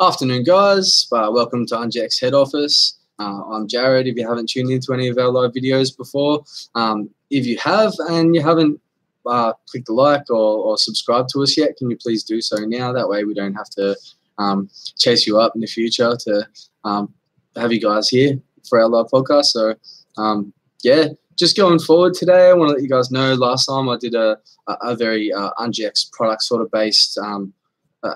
Afternoon, guys. Welcome to Ungex head office. I'm Jared. If you haven't tuned into any of our live videos before, if you have and you haven't clicked the like or subscribed to us yet, can you please do so now? That way we don't have to chase you up in the future to have you guys here for our live podcast. So, yeah, just going forward today, I want to let you guys know last time I did a very Ungex product sort of based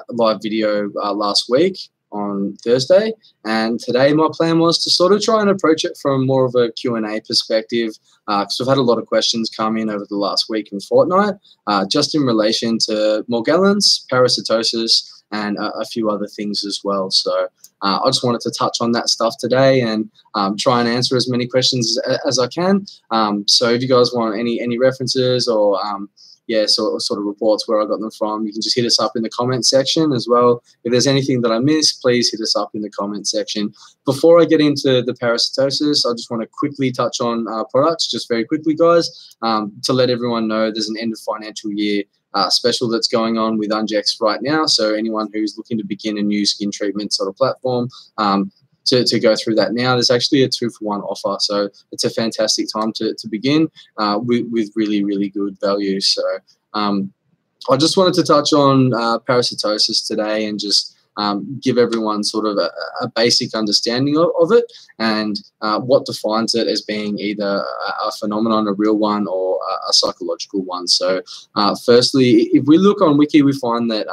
live video last week on Thursday, and today my plan was to sort of try and approach it from more of a Q&A perspective, because we've had a lot of questions come in over the last week and fortnight, just in relation to Morgellons, parasitosis, and a few other things as well. So I just wanted to touch on that stuff today and try and answer as many questions as I can. So if you guys want any references or sort of reports where I got them from, you can just hit us up in the comment section as well. If there's anything that I missed, please hit us up in the comment section. Before I get into the parasitosis, I just want to quickly touch on products, just very quickly, guys, to let everyone know there's an end of financial year special that's going on with Ungex right now. So anyone who's looking to begin a new skin treatment sort of platform, to go through that now, there's actually a 2-for-1 offer. So it's a fantastic time to begin with really, really good value. So I just wanted to touch on parasitosis today and just give everyone sort of a basic understanding of it and what defines it as being either a phenomenon, a real one, or a psychological one. So firstly, if we look on Wiki, we find that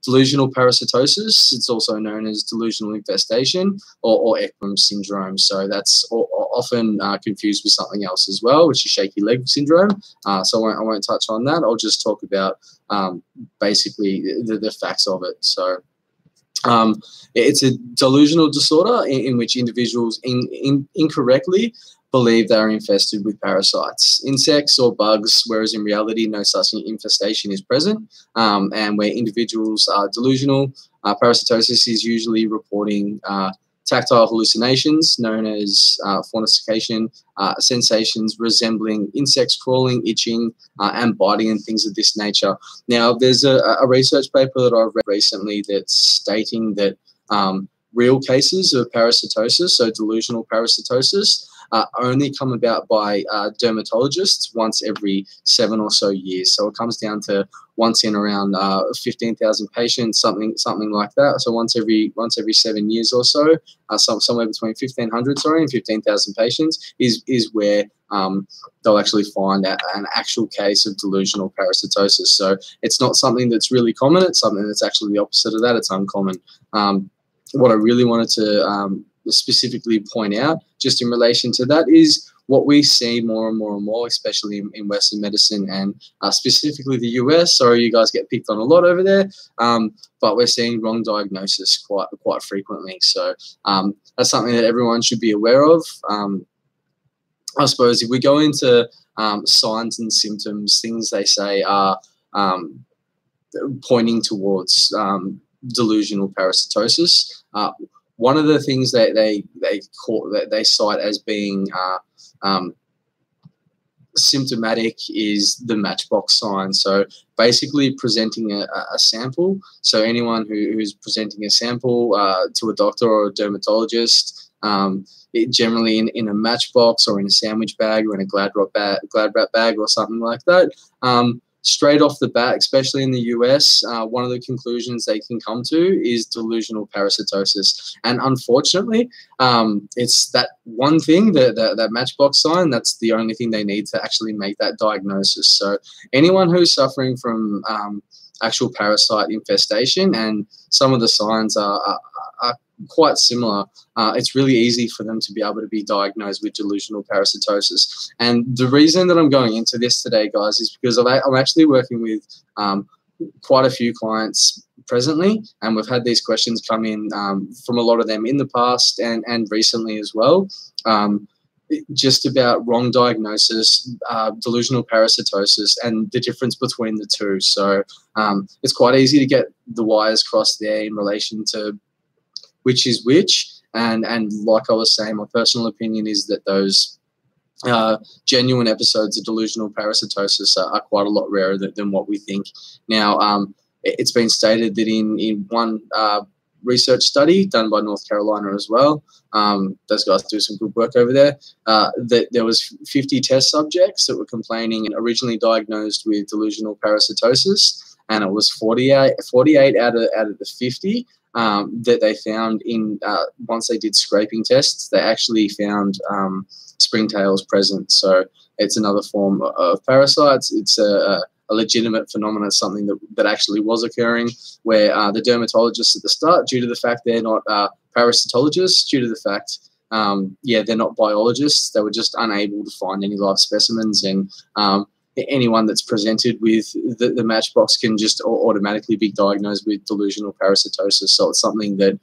delusional parasitosis, it's also known as delusional infestation or Ekman syndrome. So that's often confused with something else as well, which is shaky leg syndrome. So I won't touch on that. I'll just talk about basically the facts of it. So it's a delusional disorder in which individuals incorrectly believe they are infested with parasites, insects or bugs, whereas in reality no such infestation is present, and where individuals are delusional. Parasitosis is usually reporting tactile hallucinations known as fornication, sensations resembling insects crawling, itching, and biting and things of this nature. Now, there's a research paper that I've read recently that's stating that real cases of parasitosis, so delusional parasitosis, only come about by dermatologists once every 7 or so years. So it comes down to once in around 15,000 patients, something like that. So once every 7 years or so, somewhere between 1,500 and 15,000 patients is where they'll actually find an actual case of delusional parasitosis. So it's not something that's really common. It's something that's actually the opposite of that. It's uncommon. What I really wanted to specifically point out just in relation to that is what we see more and more, especially in Western medicine and specifically the US. Sorry, you guys get picked on a lot over there, but we're seeing wrong diagnosis quite frequently. So that's something that everyone should be aware of. I suppose if we go into signs and symptoms, things they say are pointing towards delusional parasitosis. One of the things that they cite as being symptomatic is the matchbox sign. So basically presenting a sample. So anyone who's presenting a sample to a doctor or a dermatologist, generally in a matchbox or in a sandwich bag or in a Glad wrap bag or something like that, straight off the bat, especially in the US, one of the conclusions they can come to is delusional parasitosis. And unfortunately, it's that one thing, that matchbox sign, that's the only thing they need to actually make that diagnosis. So anyone who's suffering from actual parasite infestation, and some of the signs are quite similar, it's really easy for them to be able to be diagnosed with delusional parasitosis. And the reason that I'm going into this today, guys, is because I'm actually working with quite a few clients presently, and we've had these questions come in from a lot of them in the past and recently as well, just about wrong diagnosis, delusional parasitosis, and the difference between the two. So it's quite easy to get the wires crossed there in relation to which is which, and like I was saying, my personal opinion is that those genuine episodes of delusional parasitosis are quite a lot rarer than what we think. Now, it's been stated that in one research study done by North Carolina as well. Those guys do some good work over there. That there was 50 test subjects that were complaining and originally diagnosed with delusional parasitosis, and it was 48 out of the 50 that they found in once they did scraping tests, they actually found springtails present. So it's another form of parasites. It's a legitimate phenomenon, something that actually was occurring, where the dermatologists at the start, due to the fact they're not parasitologists, due to the fact, they're not biologists, they were just unable to find any live specimens, and anyone that's presented with the matchbox can just automatically be diagnosed with delusional parasitosis. So it's something that,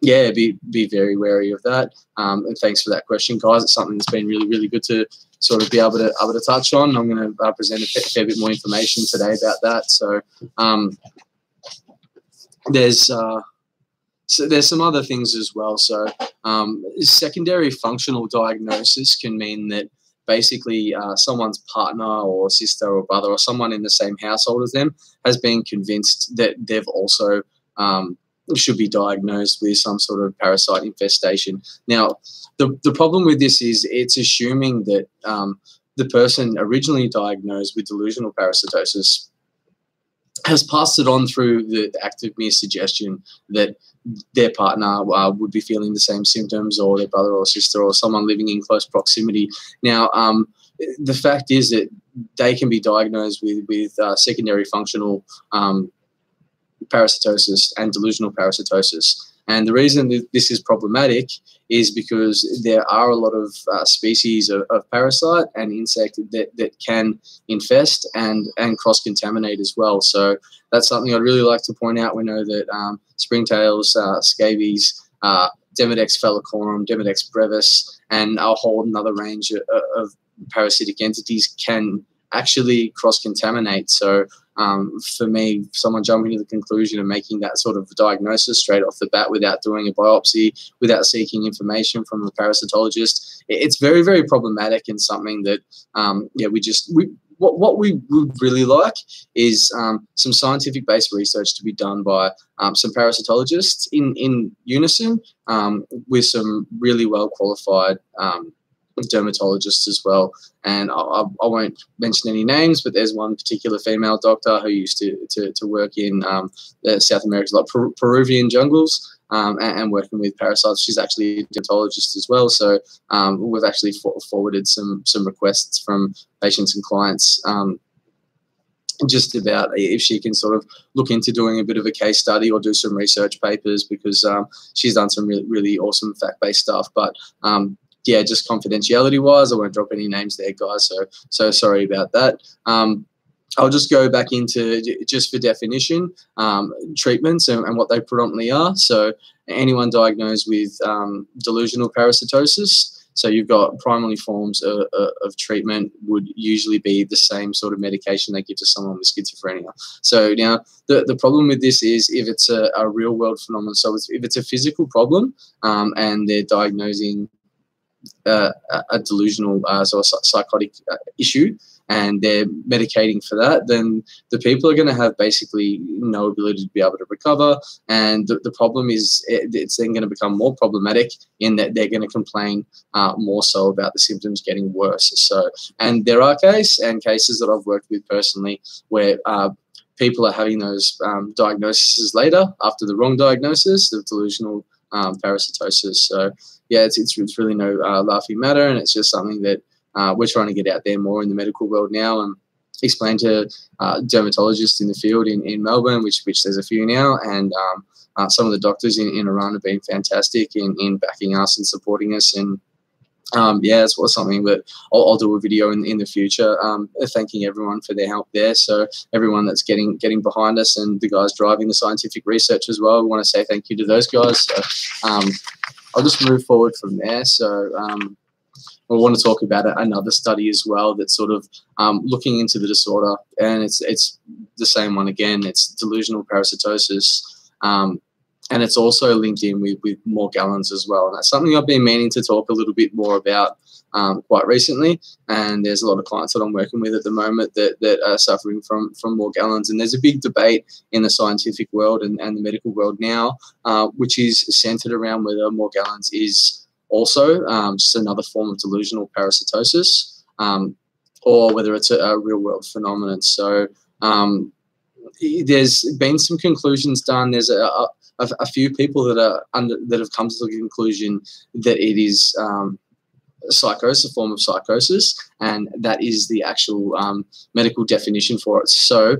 be very wary of that. And thanks for that question, guys. It's something that's been really, really good to sort of be able to touch on. I'm going to present a fair bit more information today about that. So there's some other things as well. So secondary functional diagnosis can mean that basically someone's partner or sister or brother or someone in the same household as them has been convinced that they've also should be diagnosed with some sort of parasite infestation. Now, the problem with this is it's assuming that the person originally diagnosed with delusional parasitosis has passed it on through the act of mere suggestion that their partner would be feeling the same symptoms, or their brother or sister or someone living in close proximity. Now, the fact is that they can be diagnosed with secondary functional parasitosis and delusional parasitosis. And the reason that this is problematic is because there are a lot of species of parasite and insect that can infest and cross-contaminate as well. So that's something I'd really like to point out. We know that springtails, scabies, Demodex falciparum, Demodex brevis, and a whole another range of parasitic entities can actually cross-contaminate. So for me, someone jumping to the conclusion of making that sort of diagnosis straight off the bat without doing a biopsy, without seeking information from a parasitologist, it's very, very problematic, and something that, what we would really like is some scientific-based research to be done by some parasitologists in unison with some really well-qualified dermatologists as well. And I won't mention any names, but there's one particular female doctor who used to work in South America's like Peruvian jungles and working with parasites. She's actually a dermatologist as well. So we've actually forwarded some requests from patients and clients just about if she can sort of look into doing a bit of a case study or do some research papers, because she's done some really, really awesome fact-based stuff. But just confidentiality-wise, I won't drop any names there, guys. So sorry about that. I'll just go back into, just for definition, treatments and what they predominantly are. So anyone diagnosed with delusional parasitosis, so you've got primary forms of treatment would usually be the same sort of medication they give to someone with schizophrenia. So now the problem with this is if it's a real-world phenomenon, so if it's a physical problem and they're diagnosing a delusional or psychotic issue, and they're medicating for that, then the people are going to have basically no ability to be able to recover. And the problem is it's then going to become more problematic in that they're going to complain more so about the symptoms getting worse. So, and there are cases that I've worked with personally where people are having those diagnoses later after the wrong diagnosis of delusional parasitosis. So yeah, it's really no laughing matter, and it's just something that we're trying to get out there more in the medical world now and explain to dermatologists in the field in Melbourne, which there's a few now, and some of the doctors in Iran have been fantastic in backing us and supporting us. And it's something that I'll do a video in the future, thanking everyone for their help there. So everyone that's getting behind us, and the guys driving the scientific research as well, we want to say thank you to those guys. So I'll just move forward from there. So I want to talk about another study as well that's sort of looking into the disorder, and it's the same one again. It's delusional parasitosis. and it's also linked in with Morgellons as well. And that's something I've been meaning to talk a little bit more about quite recently. And there's a lot of clients that I'm working with at the moment that are suffering from Morgellons. And there's a big debate in the scientific world and the medical world now, which is centered around whether Morgellons is also just another form of delusional parasitosis, or whether it's a real world phenomenon. So there's been some conclusions done. There's a few people that have come to the conclusion that it is psychosis, a form of psychosis, and that is the actual medical definition for it. So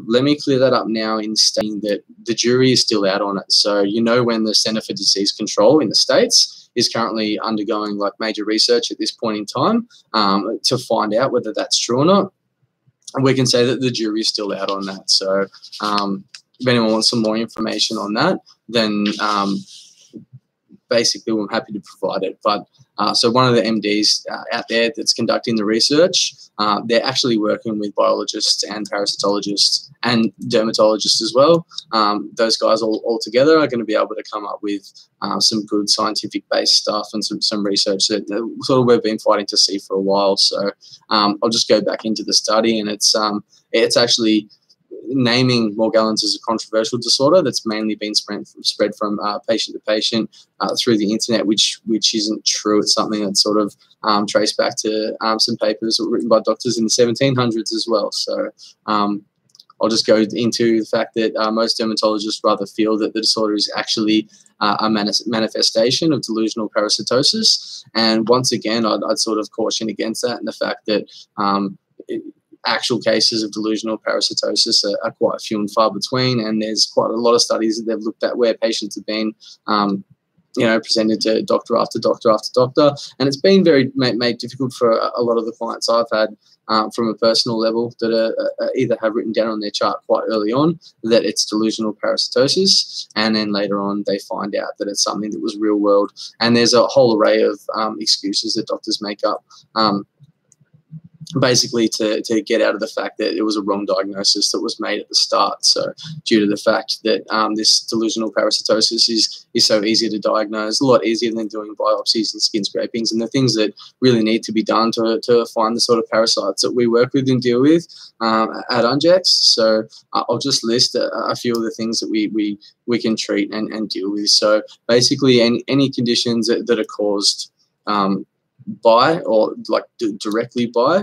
let me clear that up now in stating that the jury is still out on it. So when the Center for Disease Control in the States is currently undergoing like major research at this point in time to find out whether that's true or not, we can say that the jury is still out on that. So if anyone wants some more information on that, then basically I'm happy to provide it. But so one of the MDs out there that's conducting the research, they're actually working with biologists and parasitologists and dermatologists as well. Those guys all together are going to be able to come up with some good scientific-based stuff and some research that sort of we've been fighting to see for a while. So I'll just go back into the study, and it's actually naming Morgellons as a controversial disorder that's mainly been spread from patient to patient through the internet, which isn't true. It's something that's sort of traced back to some papers written by doctors in the 1700s as well. So I'll just go into the fact that most dermatologists rather feel that the disorder is actually a manifestation of delusional parasitosis. And once again, I'd sort of caution against that, and the fact that actual cases of delusional parasitosis are quite few and far between, and there's quite a lot of studies that they've looked at where patients have been presented to doctor after doctor after doctor, and it's been very made difficult for a lot of the clients I've had from a personal level that either have written down on their chart quite early on that it's delusional parasitosis, and then later on they find out that it's something that was real world. And there's a whole array of excuses that doctors make up basically to get out of the fact that it was a wrong diagnosis that was made at the start. So due to the fact that this delusional parasitosis is so easy to diagnose, a lot easier than doing biopsies and skin scrapings and the things that really need to be done to find the sort of parasites that we work with and deal with at Ungex. So I'll just list a few of the things that we can treat and deal with. So basically any conditions that are caused by or like directly by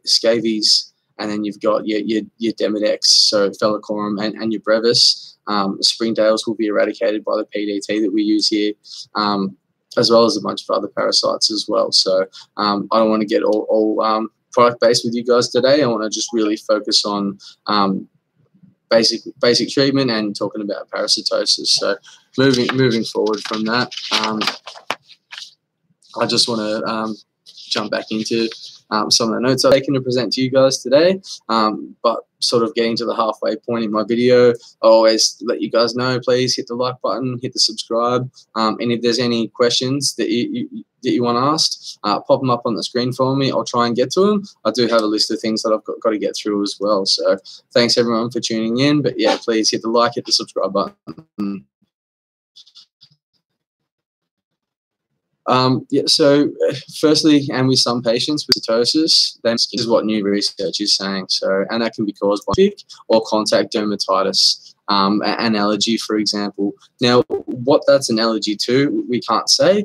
scabies, and then you've got your Demodex, so Phellocorum and your brevis. Springtails will be eradicated by the PDT that we use here, as well as a bunch of other parasites as well. So I don't want to get all product based with you guys today. I want to just really focus on basic treatment and talking about parasitosis. So moving forward from that, I just want to jump back into some of the notes I've taken to present to you guys today. But sort of getting to the halfway point in my video, I always let you guys know, please hit the like button, hit the subscribe. And if there's any questions that you want asked, pop them up on the screen for me. I'll try and get to them. I do have a list of things that I've got to get through as well. So thanks everyone for tuning in. But yeah, please hit the like, hit the subscribe button. So firstly, and with some patients with parasitosis, this is what new research is saying. So, and that can be caused by tick or contact dermatitis, an allergy, for example. Now, what that's an allergy to, we can't say.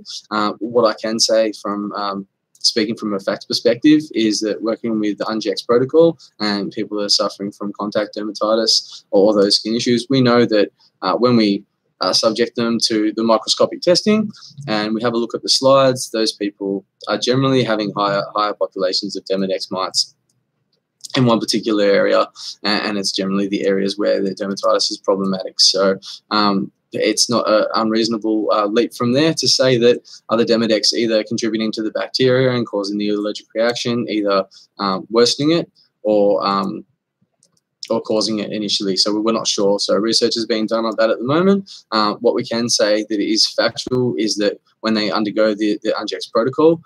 What I can say from speaking from a facts perspective is that working with the Ungex protocol and people that are suffering from contact dermatitis or those skin issues, we know that when we subject them to the microscopic testing and we have a look at the slides, those people are generally having higher populations of Demodex mites in one particular area, and it's generally the areas where the dermatitis is problematic. So it's not an unreasonable leap from there to say that the Demodex either contributing to the bacteria and causing the allergic reaction, either worsening it or causing it initially. So we're not sure. So research is being done on that at the moment. What we can say that is factual is that when they undergo the Ungex protocol,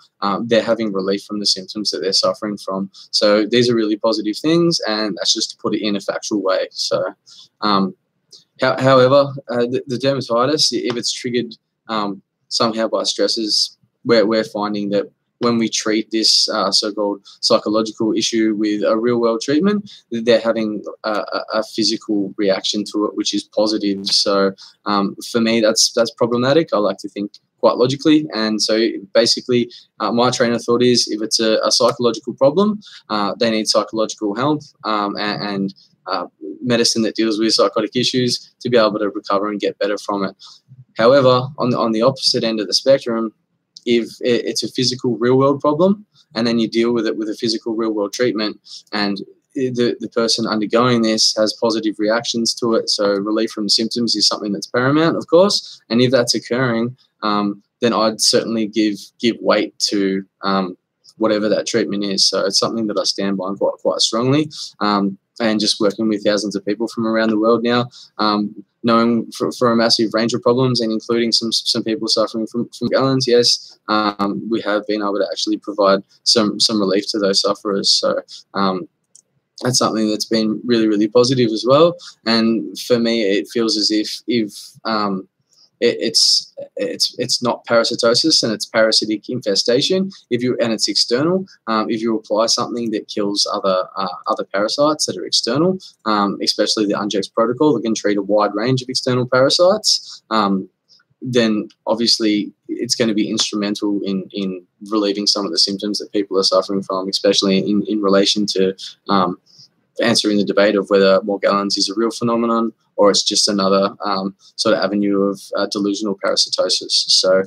they're having relief from the symptoms that they're suffering from. So these are really positive things, and that's just to put it in a factual way. So However, the dermatitis, if it's triggered somehow by stresses, we're finding that when we treat this so-called psychological issue with a real-world treatment, they're having a physical reaction to it, which is positive. So for me, that's problematic. I like to think quite logically, and so basically, my train of thought is if it's a psychological problem, they need psychological help and medicine that deals with psychotic issues to be able to recover and get better from it. However, on the opposite end of the spectrum, if it's a physical real-world problem and then you deal with it with a physical real-world treatment and the person undergoing this has positive reactions to it, so relief from symptoms is something that's paramount, of course, and if that's occurring, then I'd certainly give weight to whatever that treatment is. So it's something that I stand by quite strongly, and just working with thousands of people from around the world now, knowing for a massive range of problems and including some people suffering from Gallons, yes, we have been able to actually provide some relief to those sufferers. So that's something that's been really, really positive as well. And for me, it feels as if it's not parasitosis and it's parasitic infestation. And it's external. If you apply something that kills other parasites that are external, especially the Ungex protocol that can treat a wide range of external parasites, then obviously it's going to be instrumental in relieving some of the symptoms that people are suffering from, especially in relation to answering the debate of whether Morgellons is a real phenomenon or it's just another sort of avenue of delusional parasitosis. So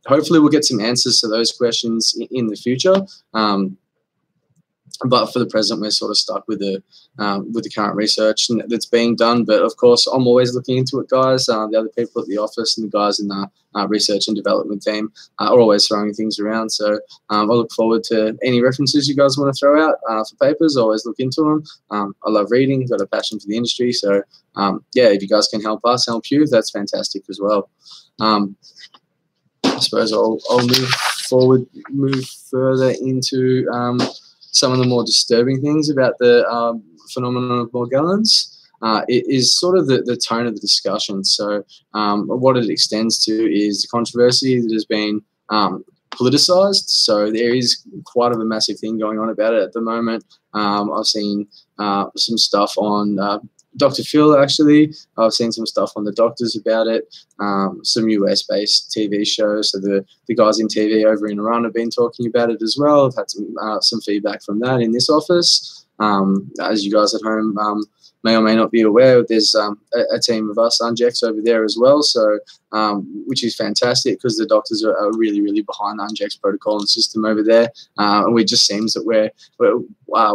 hopefully we'll get some answers to those questions in the future. But for the present, we're sort of stuck with the current research that's being done. But of course, I'm always looking into it, guys. The other people at the office and the guys in the research and development team are always throwing things around. So I look forward to any references you guys want to throw out for papers. Always look into them. I love reading. Got a passion for the industry. So yeah, if you guys can help us, help you, that's fantastic as well. I suppose I'll move further into some of the more disturbing things about the phenomenon of Morgellons. It is sort of the tone of the discussion. So what it extends to is the controversy that has been politicized. So there is quite a massive thing going on about it at the moment. I've seen some stuff on Dr. Phil, actually. I've seen some stuff on the doctors about it, some US-based TV shows. So the guys in TV over in Iran have been talking about it as well. I've had some feedback from that in this office. As you guys at home may or may not be aware, there's a team of us, Ungex, over there as well. So, which is fantastic because the doctors are really, really behind the Ungex protocol and system over there. And it just seems that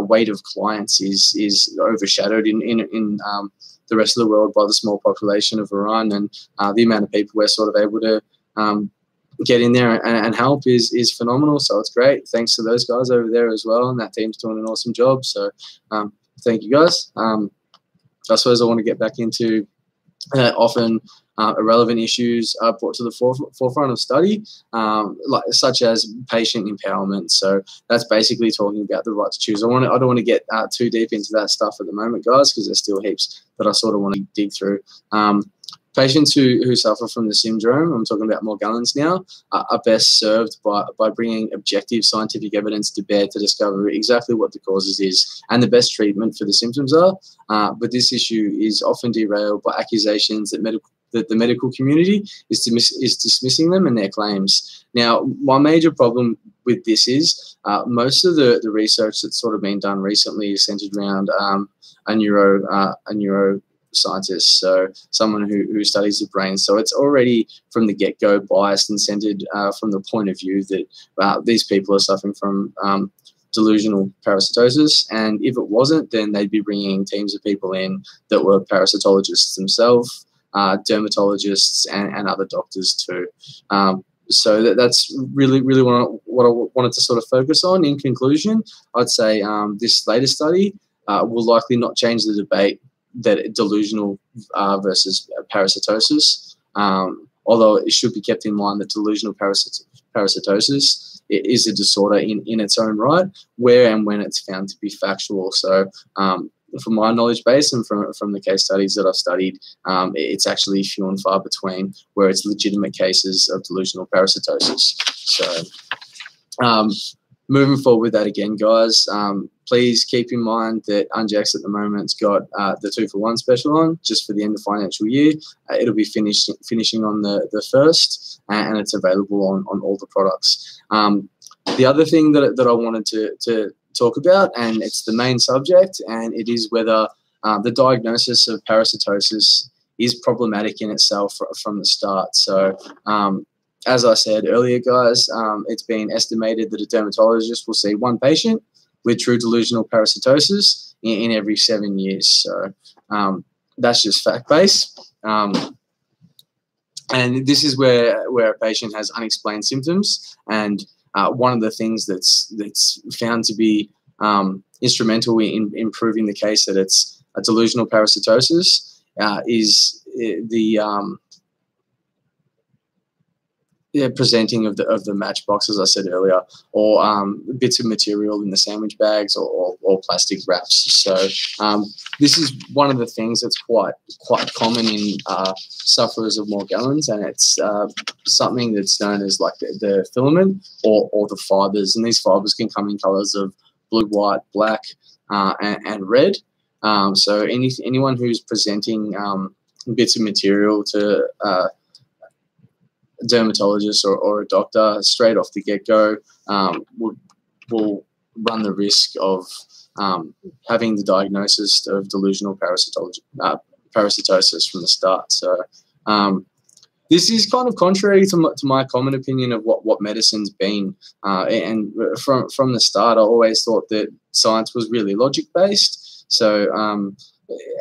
weight of clients is overshadowed in the rest of the world by the small population of Iran, and the amount of people we're sort of able to get in there and help is phenomenal. So it's great. Thanks to those guys over there as well, and that team's doing an awesome job. So thank you guys. I suppose I want to get back into often irrelevant issues brought to the forefront of study, such as patient empowerment. So that's basically talking about the right to choose. I don't want to get too deep into that stuff at the moment, guys, because there's still heaps that I sort of want to dig through. Patients who suffer from the syndrome, I'm talking about Morgellons now, are best served by bringing objective scientific evidence to bear to discover exactly what the causes is and the best treatment for the symptoms are. But this issue is often derailed by accusations that the medical community is dismissing them and their claims. Now, my major problem with this is most of the research that's sort of been done recently is centered around a neuroscientist, so someone who studies the brain. So it's already from the get-go biased and centered from the point of view that these people are suffering from delusional parasitosis, and if it wasn't, then they'd be bringing teams of people in that were parasitologists themselves, dermatologists, and other doctors too. So that's really what I wanted to sort of focus on. In conclusion, I'd say this latest study will likely not change the debate that delusional versus parasitosis, although it should be kept in mind that delusional parasitosis is a disorder in its own right, where and when it's found to be factual. So from my knowledge base and from the case studies that I've studied, it's actually few and far between where it's legitimate cases of delusional parasitosis. So moving forward with that again, guys, please keep in mind that Ungex at the moment's got the 2-for-1 special on just for the end of financial year. It'll be finishing on the 1st, and it's available on all the products. The other thing that I wanted to talk about, and it's the main subject, and it is whether the diagnosis of parasitosis is problematic in itself from the start. So as I said earlier, guys, it's been estimated that a dermatologist will see 1 patient with true delusional parasitosis in every 7 years. So that's just fact-based. And this is where a patient has unexplained symptoms, and one of the things that's found to be instrumental in improving the case that it's a delusional parasitosis is the presenting of the matchbox, as I said earlier, or bits of material in the sandwich bags or plastic wraps. So this is one of the things that's quite common in sufferers of Morgellons, and it's something that's known as like the filament or the fibers, and these fibers can come in colors of blue, white, black, and red. So anyone who's presenting bits of material to a dermatologist or a doctor straight off the get-go will run the risk of having the diagnosis of delusional parasitosis from the start. So this is kind of contrary to my common opinion of what medicine's been. And from the start, I always thought that science was really logic-based. So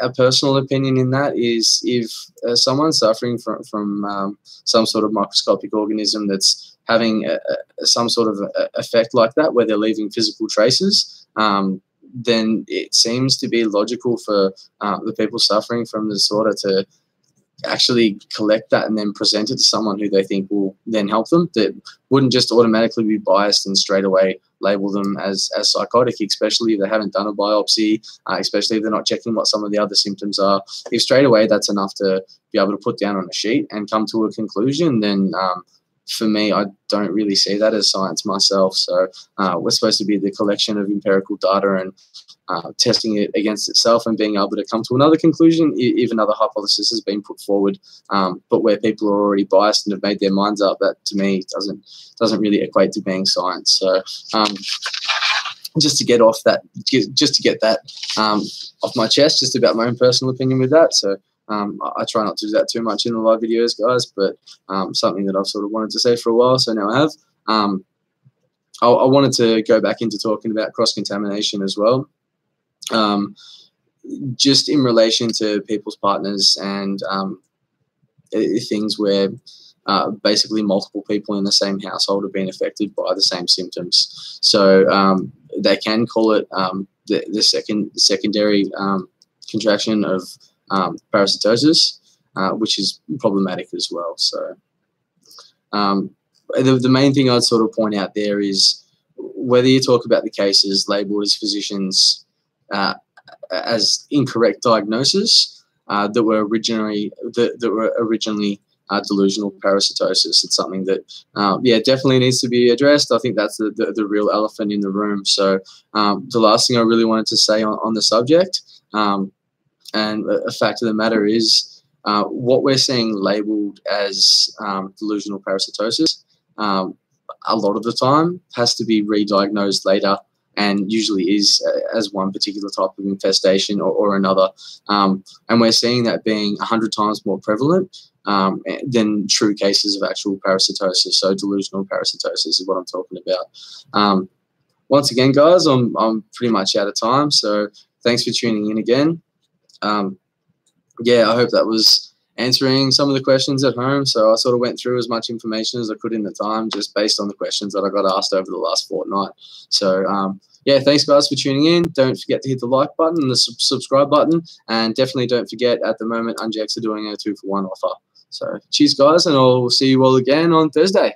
a personal opinion in that is if someone's suffering from some sort of microscopic organism that's having some sort of effect like that, where they're leaving physical traces, then it seems to be logical for the people suffering from the disorder to actually collect that and then present it to someone who they think will then help them, that wouldn't just automatically be biased and straight away label them as psychotic, especially if they haven't done a biopsy, especially if they're not checking what some of the other symptoms are. If straight away that's enough to be able to put down on a sheet and come to a conclusion, then for me, I don't really see that as science myself. So we're supposed to be the collection of empirical data and testing it against itself and being able to come to another conclusion if another hypothesis has been put forward. But where people are already biased and have made their minds up, that to me doesn't really equate to being science. So just to get that off my chest, just about my own personal opinion with that. So I try not to do that too much in the live videos, guys, but something that I've sort of wanted to say for a while, so now I have. I wanted to go back into talking about cross-contamination as well, just in relation to people's partners and things where basically multiple people in the same household have been affected by the same symptoms. So they can call it the secondary contraction of parasitosis, which is problematic as well. So the main thing I'd sort of point out there is whether you talk about the cases labelled as physicians as incorrect diagnosis that were originally delusional parasitosis. It's something that definitely needs to be addressed. I think that's the real elephant in the room. So the last thing I really wanted to say on the subject, and a fact of the matter is, what we're seeing labelled as delusional parasitosis, a lot of the time has to be re-diagnosed later, and usually is as one particular type of infestation or another. And we're seeing that being 100 times more prevalent than true cases of actual parasitosis. So delusional parasitosis is what I'm talking about. Once again, guys, I'm pretty much out of time, so thanks for tuning in again. I hope that was answering some of the questions at home. So I sort of went through as much information as I could in the time, just based on the questions that I got asked over the last fortnight. So thanks guys for tuning in. Don't forget to hit the like button and the subscribe button, and definitely don't forget, at the moment Ungex are doing a 2-for-1 offer. So cheers guys, and I'll see you all again on Thursday.